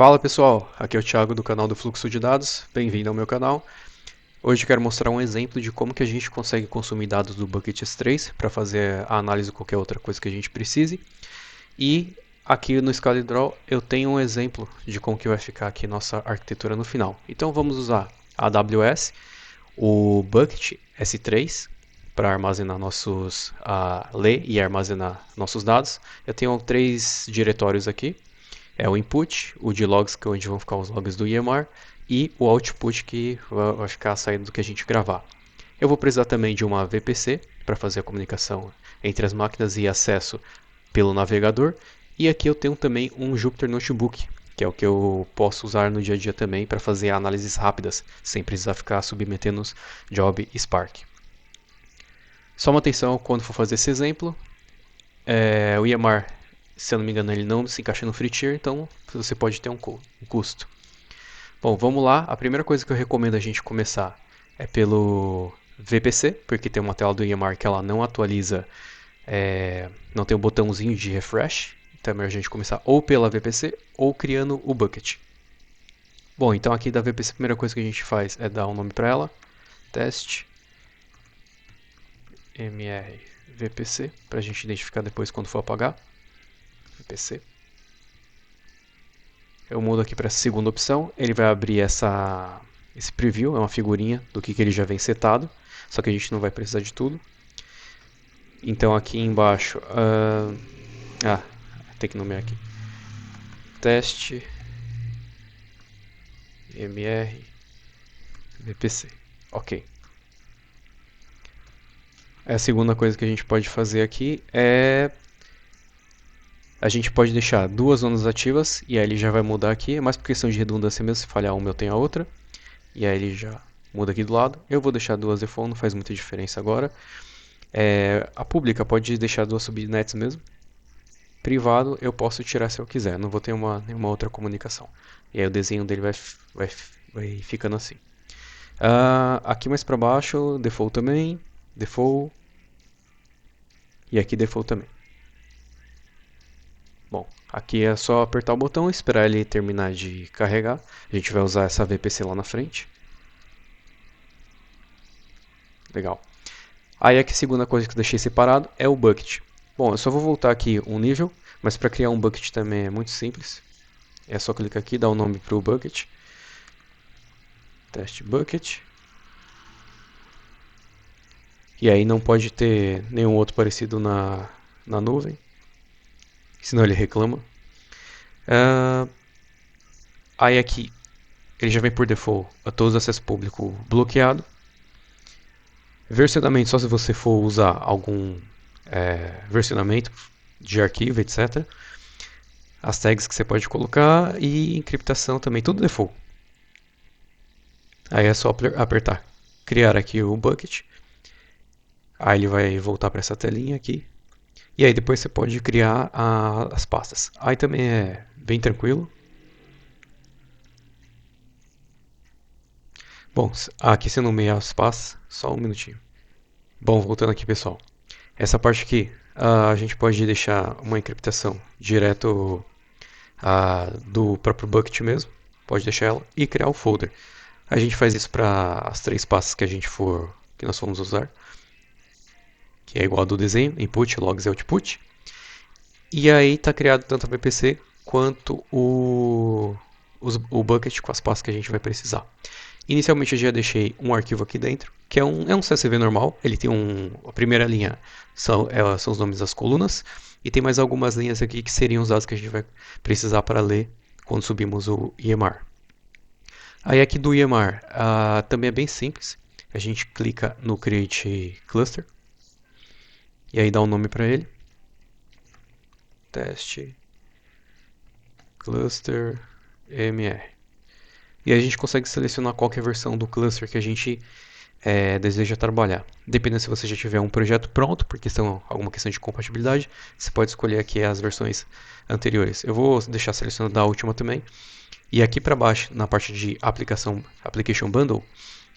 Fala pessoal, aqui é o Thiago do canal do Fluxo de Dados, bem-vindo ao meu canal. Hoje eu quero mostrar um exemplo de como que a gente consegue consumir dados do Bucket S3 para fazer a análise de qualquer outra coisa que a gente precise. E aqui no ScaleDraw eu tenho um exemplo de como que vai ficar aqui nossa arquitetura no final. Então vamos usar a AWS, o Bucket S3 para armazenar ler e armazenar nossos dados. Eu tenho três diretórios aqui. É o input, o de logs, que é onde vão ficar os logs do EMR, e o output, que vai ficar a saída do que a gente gravar. Eu vou precisar também de uma VPC para fazer a comunicação entre as máquinas e acesso pelo navegador. E aqui eu tenho também um Jupyter Notebook, que é o que eu posso usar no dia a dia também para fazer análises rápidas, sem precisar ficar submetendo os Job e Spark. Só uma atenção quando for fazer esse exemplo, o EMR, se eu não me engano, ele não se encaixa no free tier, então você pode ter um custo. Bom, vamos lá. A primeira coisa que eu recomendo a gente começar é pelo VPC, porque tem uma tela do EMR que ela não atualiza, não tem o botãozinho de refresh. Então é melhor a gente começar ou pela VPC ou criando o bucket. Bom, então aqui da VPC a primeira coisa que a gente faz é dar um nome para ela, teste mr VPC, para a gente identificar depois quando for apagar. VPC. Eu mudo aqui para a segunda opção, ele vai abrir esse preview, é uma figurinha do que ele já vem setado, só que a gente não vai precisar de tudo. Então aqui embaixo, tem que nomear aqui, teste mr vpc, ok. A segunda coisa que a gente pode fazer aqui é a gente pode deixar duas zonas ativas e aí ele já vai mudar aqui, é mais por questão de redundância mesmo, se falhar uma eu tenho a outra. E aí ele já muda aqui do lado. Eu vou deixar duas default, não faz muita diferença agora. A pública pode deixar duas subnets mesmo. Privado eu posso tirar se eu quiser, não vou ter nenhuma outra comunicação. E aí o desenho dele vai ficando assim. Aqui mais para baixo, default também, default. E aqui default também. Bom, aqui é só apertar o botão e esperar ele terminar de carregar. A gente vai usar essa VPC lá na frente. Legal. Aí aqui a segunda coisa que eu deixei separado é o bucket. Bom, eu só vou voltar aqui um nível, mas para criar um bucket também é muito simples. É só clicar aqui, dar o nome para o bucket. Teste bucket. E aí não pode ter nenhum outro parecido na nuvem, senão ele reclama. Aí aqui ele já vem por default a todos os acessos públicos bloqueado. Versionamento só se você for usar algum versionamento de arquivo, etc. As tags que você pode colocar e encriptação também, tudo default. Aí é só apertar criar aqui o bucket. Aí ele vai voltar para essa telinha aqui. E aí depois você pode criar as pastas. Aí também é bem tranquilo. Bom, aqui você nomeia as pastas, só um minutinho. Bom, voltando aqui pessoal. Essa parte aqui, a gente pode deixar uma encriptação direto do próprio bucket mesmo. Pode deixar ela e criar o folder. A gente faz isso para as três pastas que nós formos usar, que é igual ao do desenho, input, logs e output. E aí está criado tanto a VPC quanto o bucket com as pastas que a gente vai precisar. Inicialmente eu já deixei um arquivo aqui dentro, que é um CSV normal. Ele tem a primeira linha são os nomes das colunas, e tem mais algumas linhas aqui que seriam os dados que a gente vai precisar para ler quando subimos o EMR. Aí aqui do EMR também é bem simples. A gente clica no Create Cluster e aí dá um nome para ele. Teste Cluster MR. E aí a gente consegue selecionar qualquer versão do cluster que a gente deseja trabalhar. Dependendo se você já tiver um projeto pronto, por alguma questão de compatibilidade, você pode escolher aqui as versões anteriores. Eu vou deixar selecionado a última também. E aqui para baixo, na parte de Application Bundle,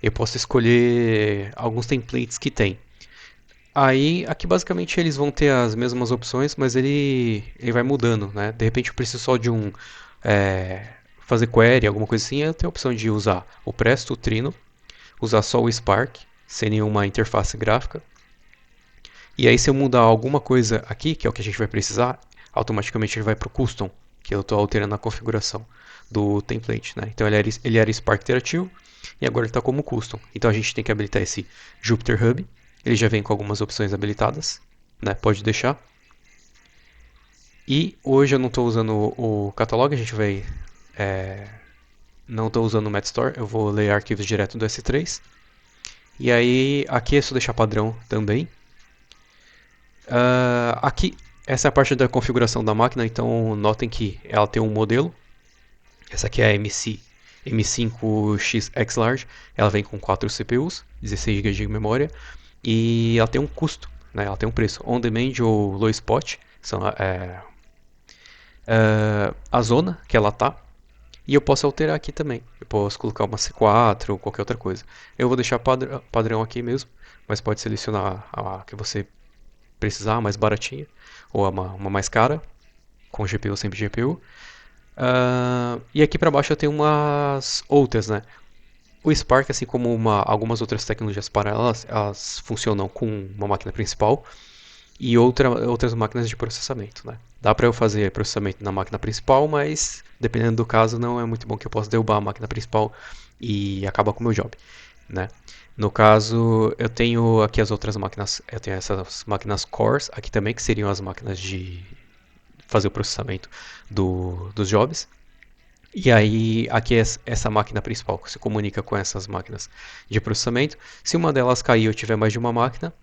eu posso escolher alguns templates que tem. Aí, aqui basicamente eles vão ter as mesmas opções, mas ele vai mudando, né? De repente eu preciso só de um fazer query, alguma coisa assim, eu tenho a opção de usar o Presto, o Trino, usar só o Spark, sem nenhuma interface gráfica. E aí se eu mudar alguma coisa aqui, que é o que a gente vai precisar, automaticamente ele vai para o Custom, que eu estou alterando a configuração do template. Né? Então ele era Spark interativo e agora ele está como Custom. Então a gente tem que habilitar esse Jupyter Hub. Ele já vem com algumas opções habilitadas, né? Pode deixar. E hoje eu não estou usando o Catalog, a gente vai... não estou usando o Metstore, eu vou ler arquivos direto do S3. E aí aqui é só deixar padrão também. Aqui, essa é a parte da configuração da máquina, então notem que ela tem um modelo. Essa aqui é a M5X Large, ela vem com 4 CPUs, 16 GB de memória, e ela tem um custo, né? Ela tem um preço. On Demand ou Low Spot são a zona que ela tá. E eu posso alterar aqui também. Eu posso colocar uma C4 ou qualquer outra coisa. Eu vou deixar padrão aqui mesmo, mas pode selecionar a que você precisar, a mais baratinha, ou uma mais cara, com GPU ou sem GPU. E aqui para baixo eu tenho umas outras, né? O Spark, assim como algumas outras tecnologias paralelas, elas funcionam com uma máquina principal e outras máquinas de processamento, né? Dá para eu fazer processamento na máquina principal, mas dependendo do caso não é muito bom que eu possa derrubar a máquina principal e acabar com o meu job, né? No caso, eu tenho aqui as outras máquinas, eu tenho essas máquinas cores aqui também, que seriam as máquinas de fazer o processamento dos jobs. E aí, aqui essa máquina principal que se comunica com essas máquinas de processamento. Se uma delas cair ou tiver mais de uma máquina,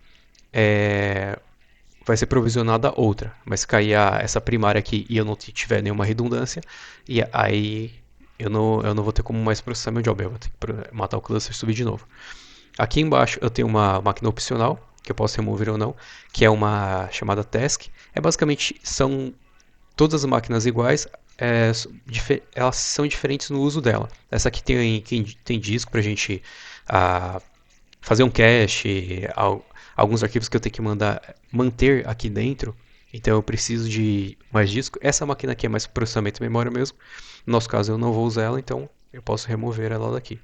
vai ser provisionada outra. Mas se cair essa primária aqui e eu não tiver nenhuma redundância, e aí eu não vou ter como mais processar meu job. Eu vou ter que matar o cluster e subir de novo. Aqui embaixo eu tenho uma máquina opcional, que eu posso remover ou não, que é uma chamada task. Basicamente, são todas as máquinas iguais, elas são diferentes no uso dela. Essa aqui tem disco para a gente fazer um cache, alguns arquivos que eu tenho que manter aqui dentro. Então eu preciso de mais disco. Essa máquina aqui é mais processamento de memória mesmo. No nosso caso eu não vou usar ela, então eu posso remover ela daqui.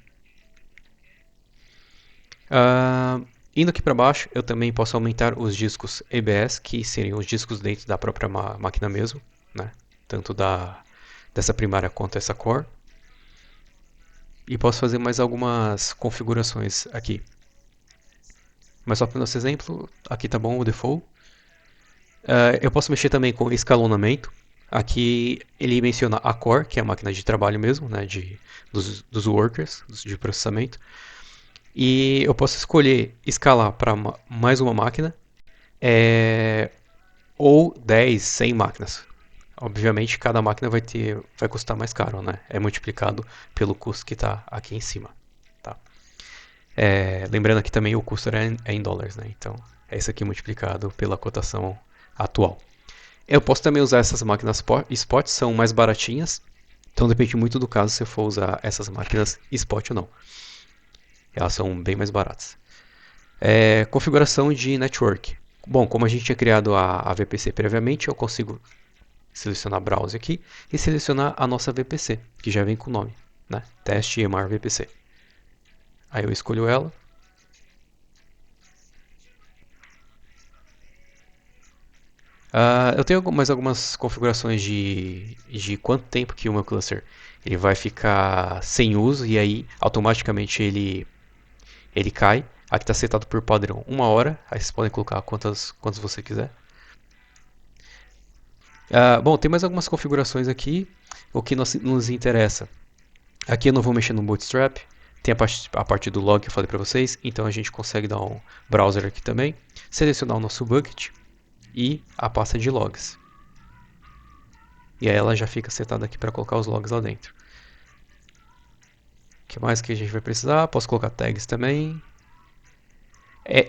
Indo aqui para baixo, eu também posso aumentar os discos EBS, que seriam os discos dentro da própria máquina mesmo, né? Tanto dessa primária quanto essa core. E posso fazer mais algumas configurações aqui. Mas só para o nosso exemplo, aqui tá bom o default. Eu posso mexer também com escalonamento. Aqui ele menciona a core, que é a máquina de trabalho mesmo, né, dos workers, de processamento. E eu posso escolher escalar para mais uma máquina, ou 10, 100 máquinas. Obviamente cada máquina vai custar mais caro, né? É multiplicado pelo custo que está aqui em cima. Tá? Lembrando que também o custo é em dólares, né? Então é isso aqui multiplicado pela cotação atual. Eu posso também usar essas máquinas spot, são mais baratinhas. Então depende muito do caso se eu for usar essas máquinas spot ou não. Elas são bem mais baratas. Configuração de network. Bom, como a gente tinha criado a VPC previamente, eu consigo selecionar Browse aqui e selecionar a nossa VPC, que já vem com o nome, né? Teste EMR VPC. Aí eu escolho ela. Eu tenho mais algumas configurações de quanto tempo que o meu cluster ele vai ficar sem uso e aí automaticamente ele cai. Aqui está setado por padrão 1 hora, aí vocês podem colocar quantas você quiser. Bom, tem mais algumas configurações aqui, o que nos interessa. Aqui eu não vou mexer no Bootstrap, tem a parte do log que eu falei para vocês, então a gente consegue dar um browser aqui também, selecionar o nosso bucket e a pasta de logs. E aí ela já fica setada aqui para colocar os logs lá dentro. O que mais que a gente vai precisar? Posso colocar tags também.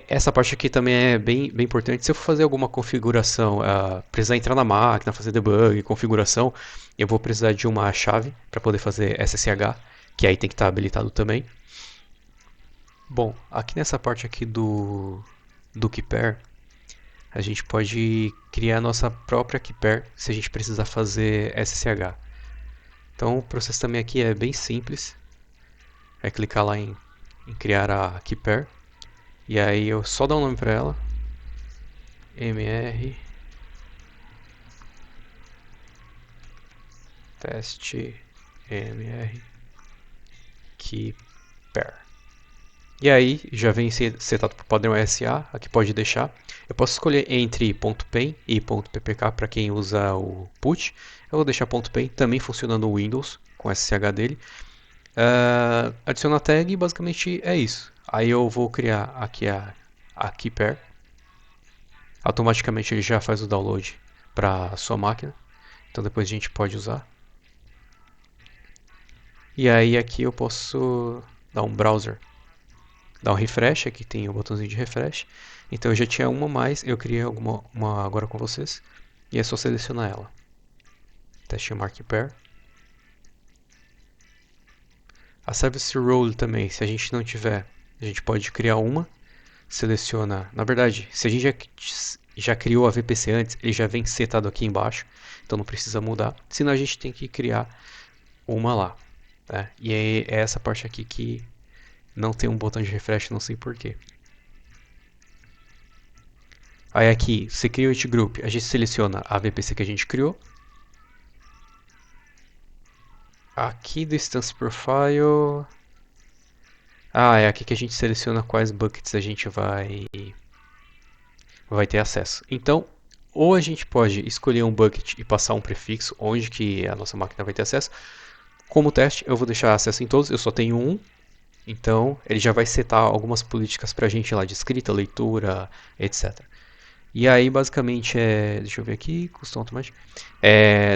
Essa parte aqui também é bem importante. Se eu for fazer alguma configuração, precisar entrar na máquina, fazer debug, configuração, eu vou precisar de uma chave para poder fazer SSH, que aí tem que estar habilitado também. Bom, aqui nessa parte aqui do Keeper, a gente pode criar a nossa própria Keeper se a gente precisar fazer SSH. Então o processo também aqui é bem simples. É clicar lá em criar a key pair. E aí eu só dou um nome para ela. mr test mr key pair. E aí já vem setado para o padrão SA, aqui pode deixar. Eu posso escolher entre .pen e .ppk para quem usa o put. Eu vou deixar .pen, também funciona no Windows, com SSH dele. Adiciona tag e basicamente é isso. Aí eu vou criar aqui a key pair. Automaticamente ele já faz o download para a sua máquina. Então depois a gente pode usar. E aí aqui eu posso dar um browser, dar um refresh, aqui tem o botãozinho de refresh. Então eu já tinha uma mais, eu criei uma agora com vocês. E é só selecionar ela. Teste mark pair. A service role também, se a gente não tiver, a gente pode criar uma. Seleciona, na verdade, se a gente já criou a VPC antes, ele já vem setado aqui embaixo, então não precisa mudar. Senão a gente tem que criar uma lá, né? E é essa parte aqui que não tem um botão de refresh, não sei porquê. Aí aqui, Security Group, a gente seleciona a VPC que a gente criou. Aqui do Instance Profile... é aqui que a gente seleciona quais buckets a gente vai ter acesso. Então, ou a gente pode escolher um bucket e passar um prefixo onde que a nossa máquina vai ter acesso. Como teste, eu vou deixar acesso em todos, eu só tenho um. Então, ele já vai setar algumas políticas para a gente lá de escrita, leitura, etc. E aí, basicamente, deixa eu ver aqui, custom automático.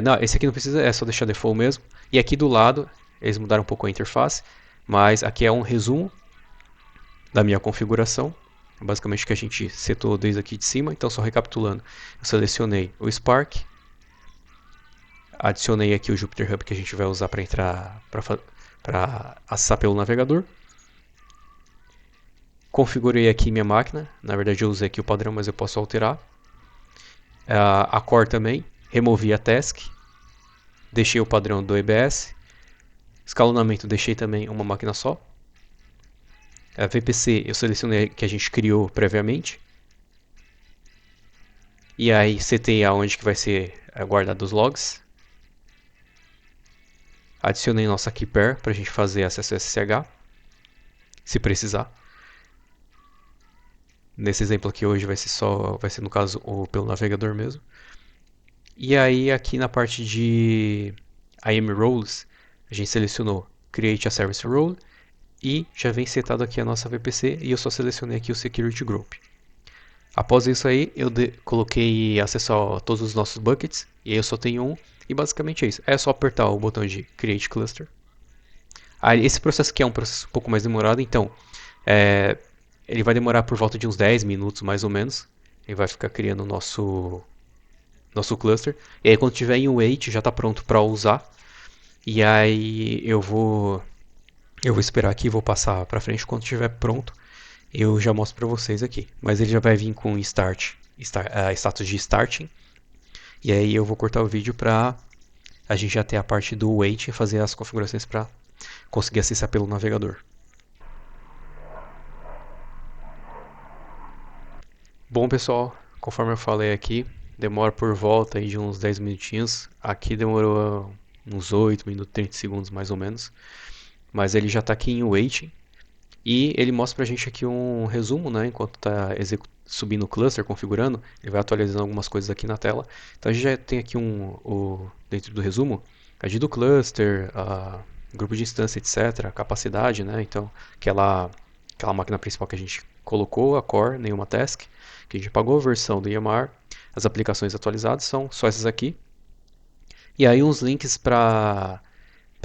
Não, esse aqui não precisa, é só deixar default mesmo. E aqui do lado, eles mudaram um pouco a interface, mas aqui é um resumo da minha configuração. Basicamente o que a gente setou desde aqui de cima. Então, só recapitulando, eu selecionei o Spark, adicionei aqui o Jupyter Hub que a gente vai usar para entrar, para acessar pelo navegador. Configurei aqui minha máquina, na verdade eu usei aqui o padrão, mas eu posso alterar. A core também, removi a task, deixei o padrão do EBS. Escalonamento deixei também uma máquina só. A VPC eu selecionei que a gente criou previamente. E aí setei aonde que vai ser guardado os logs. Adicionei nossa key pair para a gente fazer acesso SSH, se precisar. Nesse exemplo aqui hoje vai ser no caso pelo navegador mesmo. E aí aqui na parte de IAM Roles, a gente selecionou Create a Service Role e já vem setado aqui a nossa VPC e eu só selecionei aqui o Security Group. Após isso aí, eu coloquei acesso a todos os nossos buckets e aí eu só tenho um e basicamente é isso. É só apertar o botão de Create Cluster. Esse processo aqui é um processo um pouco mais demorado, então ele vai demorar por volta de uns 10 minutos mais ou menos. Ele vai ficar criando o nosso cluster. E aí quando tiver em wait já está pronto para usar. E aí eu vou esperar aqui, vou passar para frente. Quando estiver pronto, eu já mostro para vocês aqui. Mas ele já vai vir com status de starting. E aí eu vou cortar o vídeo para a gente já ter a parte do wait e fazer as configurações para conseguir acessar pelo navegador. Bom, pessoal, conforme eu falei aqui, demora por volta aí de uns 10 minutinhos. Aqui demorou uns 8 minutos, 30 segundos mais ou menos. Mas ele já está aqui em waiting. E ele mostra pra gente aqui um resumo, né? Enquanto está subindo o cluster, configurando, ele vai atualizando algumas coisas aqui na tela. Então a gente já tem aqui dentro do resumo, a ID do cluster, grupo de instância, etc., a capacidade, né? Então aquela máquina principal que a gente colocou, a core, nenhuma task, que a gente pagou, versão do EMR, as aplicações atualizadas são só essas aqui. E aí uns links para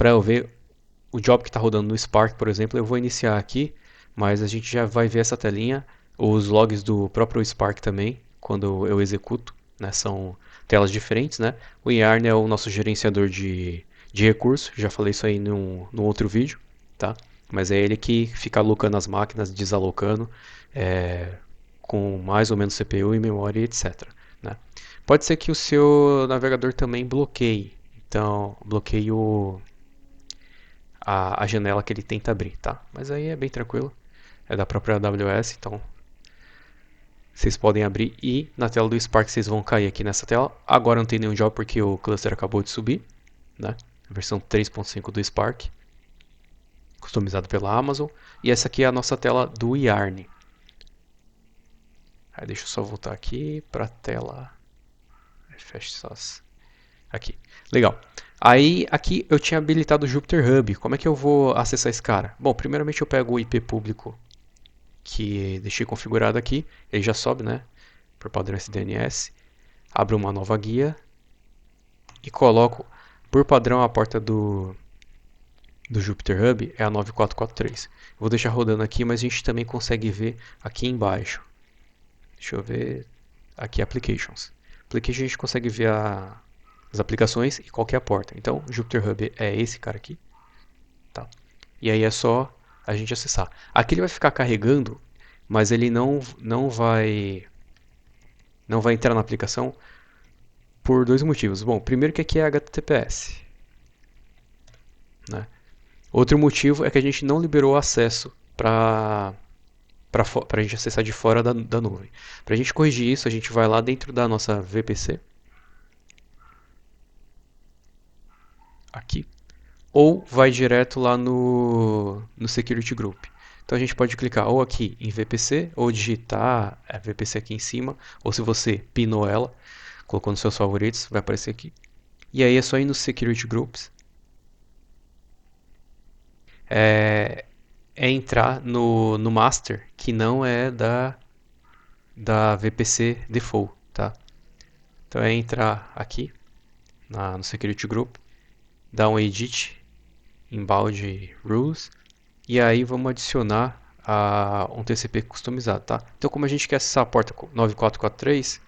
eu ver o job que está rodando no Spark, por exemplo, eu vou iniciar aqui, mas a gente já vai ver essa telinha, os logs do próprio Spark também, quando eu executo, né, são telas diferentes, né? O Yarn é o nosso gerenciador de recursos, já falei isso aí num outro vídeo, tá? Mas é ele que fica alocando as máquinas, desalocando, com mais ou menos CPU e memória, etc. Né? Pode ser que o seu navegador também bloqueie. Então, bloqueio a janela que ele tenta abrir, tá? Mas aí é bem tranquilo, é da própria AWS, então vocês podem abrir e na tela do Spark vocês vão cair aqui nessa tela. Agora não tem nenhum job porque o cluster acabou de subir, né? A versão 3.5 do Spark, customizado pela Amazon. E essa aqui é a nossa tela do Yarn. Aí deixa eu só voltar aqui para a tela. Fecha só aqui. Legal. Aí aqui eu tinha habilitado o Jupyter Hub. Como é que eu vou acessar esse cara? Bom, primeiramente eu pego o IP público que deixei configurado aqui. Ele já sobe, né? Por padrão SDNS. Abro uma nova guia e coloco por padrão a porta do Jupyter Hub é a 9443. Vou deixar rodando aqui, mas a gente também consegue ver aqui embaixo. Deixa eu ver. Aqui, Applications. Applications a gente consegue ver as aplicações e qual que é a porta. Então, o Jupyter Hub é esse cara aqui. Tá? E aí é só a gente acessar. Aqui ele vai ficar carregando, mas ele não vai entrar na aplicação por dois motivos. Bom, primeiro que aqui é HTTPS. Né? Outro motivo é que a gente não liberou acesso para a gente acessar de fora da nuvem. Para a gente corrigir isso, a gente vai lá dentro da nossa VPC, aqui, ou vai direto lá no Security Group. Então a gente pode clicar ou aqui em VPC, ou digitar a VPC aqui em cima, ou se você pinou ela, colocou nos seus favoritos, vai aparecer aqui. E aí é só ir no Security Groups. É entrar no master, que não é da VPC default, tá? Então é entrar aqui no Security Group, dar um Edit, Inbound Rules, e aí vamos adicionar um TCP customizado, tá? Então como a gente quer acessar a porta 9443,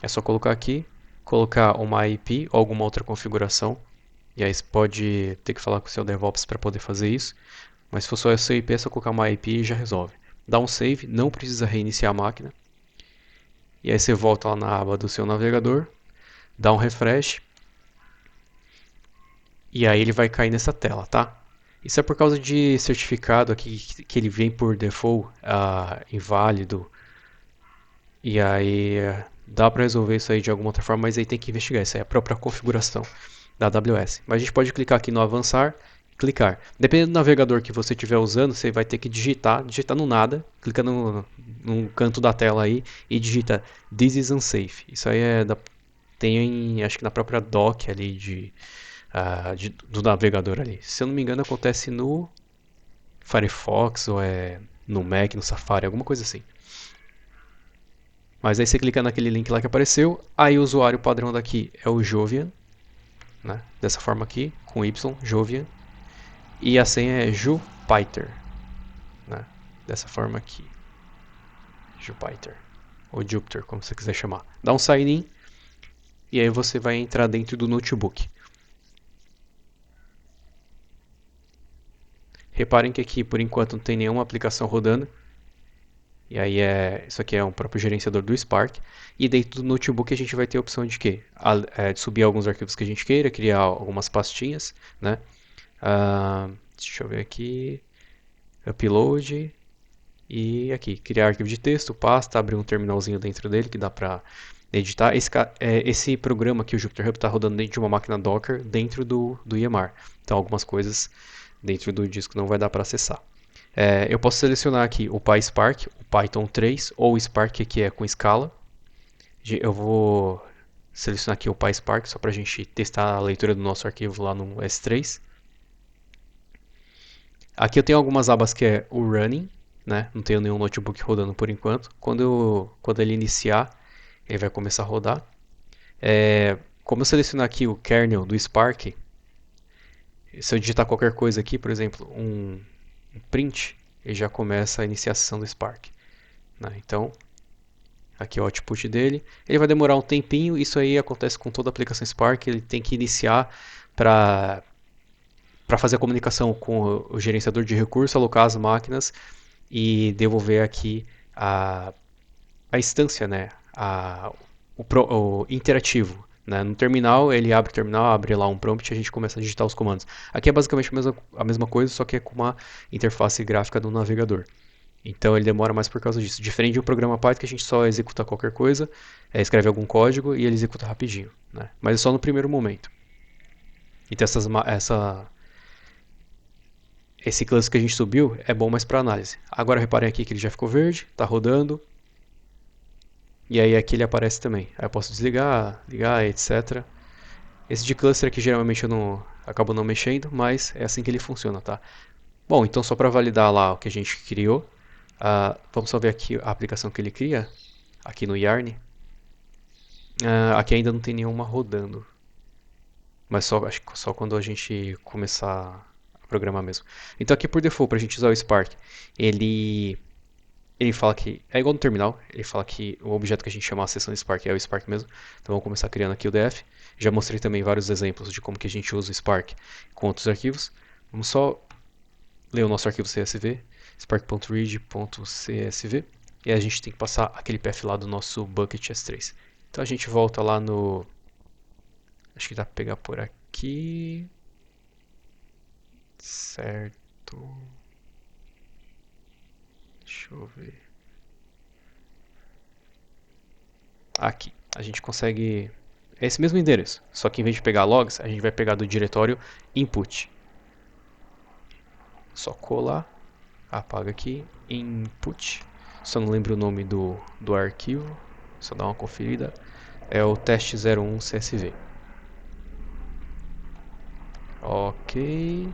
é só colocar aqui, colocar uma IP ou alguma outra configuração, e aí você pode ter que falar com o seu DevOps para poder fazer isso, mas se for só essa IP, é só colocar uma IP e já resolve. Dá um save, não precisa reiniciar a máquina. E aí você volta lá na aba do seu navegador, dá um refresh. E aí ele vai cair nessa tela, tá? Isso é por causa de certificado aqui que ele vem por default inválido. E aí dá para resolver isso aí de alguma outra forma, mas aí tem que investigar. Isso aí é a própria configuração da AWS. Mas a gente pode clicar aqui no avançar e clicar. Dependendo do navegador que você estiver usando, você vai ter que digitar no nada, clica no canto da tela aí e digita This is unsafe. Isso aí tem acho que na própria doc ali do navegador ali. Se eu não me engano, acontece no Firefox ou é no Mac, no Safari, alguma coisa assim. Mas aí você clica naquele link lá que apareceu, aí o usuário padrão daqui é o Jovian, né? Dessa forma aqui, com Y, Jovian, e a senha é Jupyter, né? Dessa forma aqui, Jupyter, ou Jupyter, como você quiser chamar. Dá um sign in, e aí você vai entrar dentro do notebook. Reparem que aqui, por enquanto, não tem nenhuma aplicação rodando. E aí isso aqui é um próprio gerenciador do Spark. E dentro do notebook a gente vai ter a opção de quê? De subir alguns arquivos que a gente queira, criar algumas pastinhas, né? Deixa eu ver aqui. Upload. E aqui, criar arquivo de texto, pasta, abrir um terminalzinho dentro dele que dá para editar. Esse programa aqui, o Jupyter Hub, está rodando dentro de uma máquina Docker dentro do EMR. Então algumas coisas dentro do disco não vai dar para acessar. Eu posso selecionar aqui o PySpark, o Python 3 ou o Spark que é com Scala. Eu vou selecionar aqui o PySpark só para a gente testar a leitura do nosso arquivo lá no S3. Aqui eu tenho algumas abas que é o Running, né? Não tenho nenhum notebook rodando por enquanto. Quando ele iniciar, ele vai começar a rodar. Como eu selecionar aqui o kernel do Spark, se eu digitar qualquer coisa aqui, por exemplo, um print, ele já começa a iniciação do Spark, né? Então, aqui é o output dele. Ele vai demorar um tempinho, isso aí acontece com toda a aplicação Spark, ele tem que iniciar para fazer a comunicação com o gerenciador de recursos, alocar as máquinas e devolver aqui a instância, né? O interativo, né? No terminal, ele abre o terminal, abre lá um prompt e a gente começa a digitar os comandos. Aqui é basicamente a mesma coisa, só que é com uma interface gráfica do navegador. Então ele demora mais por causa disso. Diferente de um programa Python que a gente só executa qualquer coisa, escreve algum código e ele executa rapidinho, né? Mas é só no primeiro momento. Então esse cluster que a gente subiu é bom mais para análise. Agora reparem aqui que ele já ficou verde, está rodando. E aí aqui ele aparece também. Aí eu posso desligar, ligar, etc. Esse de cluster aqui geralmente eu não acabo não mexendo, mas é assim que ele funciona, tá? Bom, então só para validar lá o que a gente criou, vamos só ver aqui a aplicação que ele cria, aqui no Yarn. Aqui ainda não tem nenhuma rodando, mas acho que só quando a gente começar a programar mesmo. Então aqui por default, para a gente usar o Spark, ele fala que, é igual no terminal, ele fala que o objeto que a gente chama a seção Spark é o Spark mesmo. Então vamos começar criando aqui o DF. Já mostrei também vários exemplos de como que a gente usa o Spark com outros arquivos. Vamos só ler o nosso arquivo CSV, spark.read.csv, e a gente tem que passar aquele path lá do nosso bucket S3. Então a gente volta lá no... Acho que dá para pegar por aqui. Certo. Deixa eu ver. Aqui. A gente consegue... É esse mesmo endereço. Só que em vez de pegar logs, a gente vai pegar do diretório input. Só colar. Apaga aqui. Input. Só não lembro o nome do arquivo. Só dar uma conferida. É o teste01 CSV. Ok.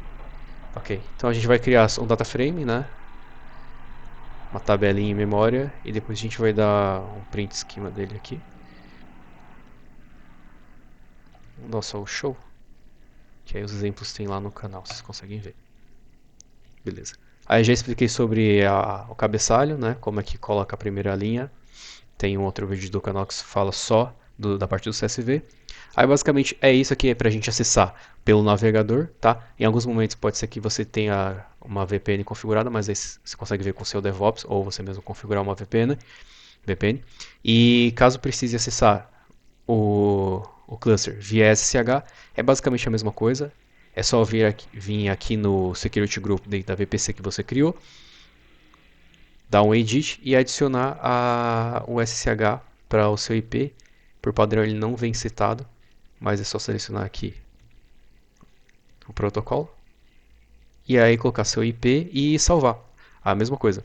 Ok. Então a gente vai criar um data frame, né? Uma tabelinha em memória. E depois a gente vai dar um print schema dele aqui. Nossa, o show. Que aí os exemplos tem lá no canal, vocês conseguem ver. Beleza. Aí já expliquei sobre o cabeçalho, né? Como é que coloca a primeira linha. Tem um outro vídeo do canal que fala só da parte do CSV. Aí basicamente é isso aqui para a gente acessar pelo navegador, tá? Em alguns momentos pode ser que você tenha uma VPN configurada, mas aí você consegue ver com o seu DevOps ou você mesmo configurar uma VPN. E caso precise acessar o cluster via SSH, é basicamente a mesma coisa. É só vir aqui no Security Group da VPC que você criou, dar um edit e adicionar o SSH para o seu IP. Por padrão ele não vem citado, mas é só selecionar aqui o protocolo e aí colocar seu IP e salvar. A mesma coisa.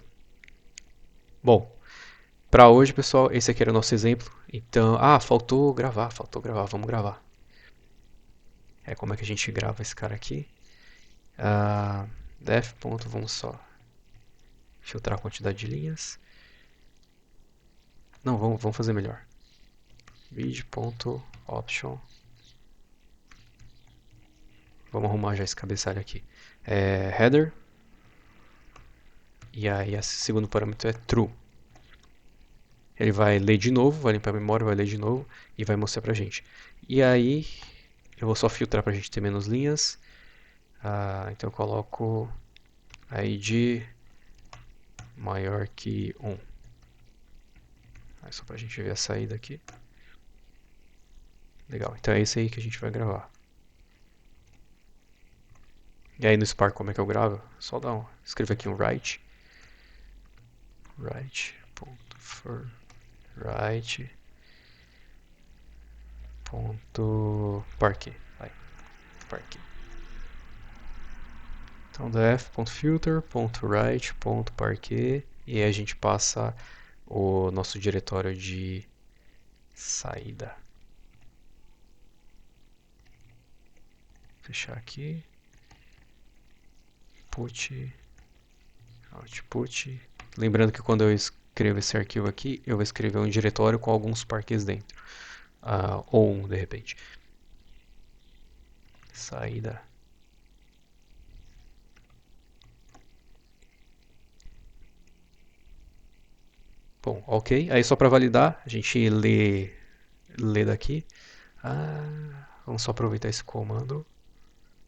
Bom, para hoje, pessoal, esse aqui era o nosso exemplo. Então, faltou gravar, vamos gravar. Como é que a gente grava esse cara aqui? Def. Vamos só filtrar a quantidade de linhas. Não, vamos fazer melhor. Read.option. Vamos arrumar já esse cabeçalho aqui. Header. E aí, o segundo parâmetro é true. Ele vai ler de novo, vai limpar a memória, vai ler de novo e vai mostrar pra gente. E aí, eu vou só filtrar pra gente ter menos linhas. Então eu coloco id maior que 1. Aí só pra gente ver a saída aqui. Legal, então é isso aí que a gente vai gravar. E aí no Spark como é que eu gravo? Só escrever aqui um write. Write.for write.parquet. Parquet. Então def.filter.write.parquet e aí a gente passa o nosso diretório de saída. Fechar aqui. Output. Lembrando que quando eu escrevo esse arquivo aqui, eu vou escrever um diretório com alguns parquets dentro. Ou um, de repente. Saída. Bom, ok. Aí só para validar, a gente lê daqui. Vamos só aproveitar esse comando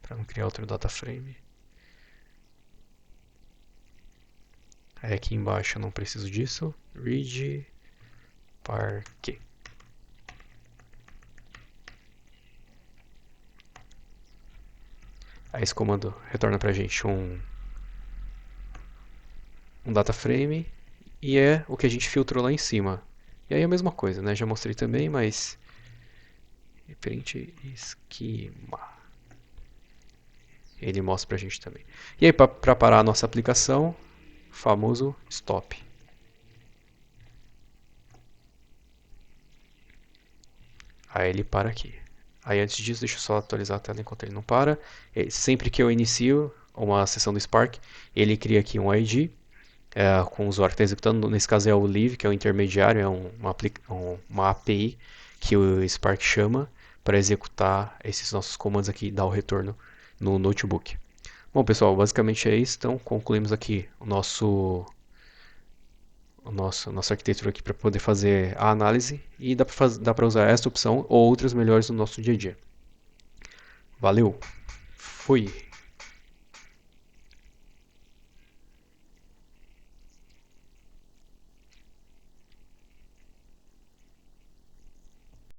para não criar outro data frame. Aí aqui embaixo eu não preciso disso. Read parquet. Aí esse comando retorna pra gente um data frame e é o que a gente filtrou lá em cima. E aí a mesma coisa, né? Já mostrei também, mas print esquema. Ele mostra pra gente também. E aí para parar a nossa aplicação, famoso stop. Aí ele para aqui. Aí antes disso, deixa eu só atualizar a tela enquanto ele não para. Sempre que eu inicio uma sessão do Spark, ele cria aqui um ID com o usuário que está executando. Nesse caso é o Live, que é o intermediário, é uma API que o Spark chama para executar esses nossos comandos aqui e dar o retorno no notebook. Bom, pessoal, basicamente é isso. Então, concluímos aqui nossa arquitetura aqui para poder fazer a análise e dá para usar esta opção ou outras melhores no nosso dia a dia. Valeu, fui!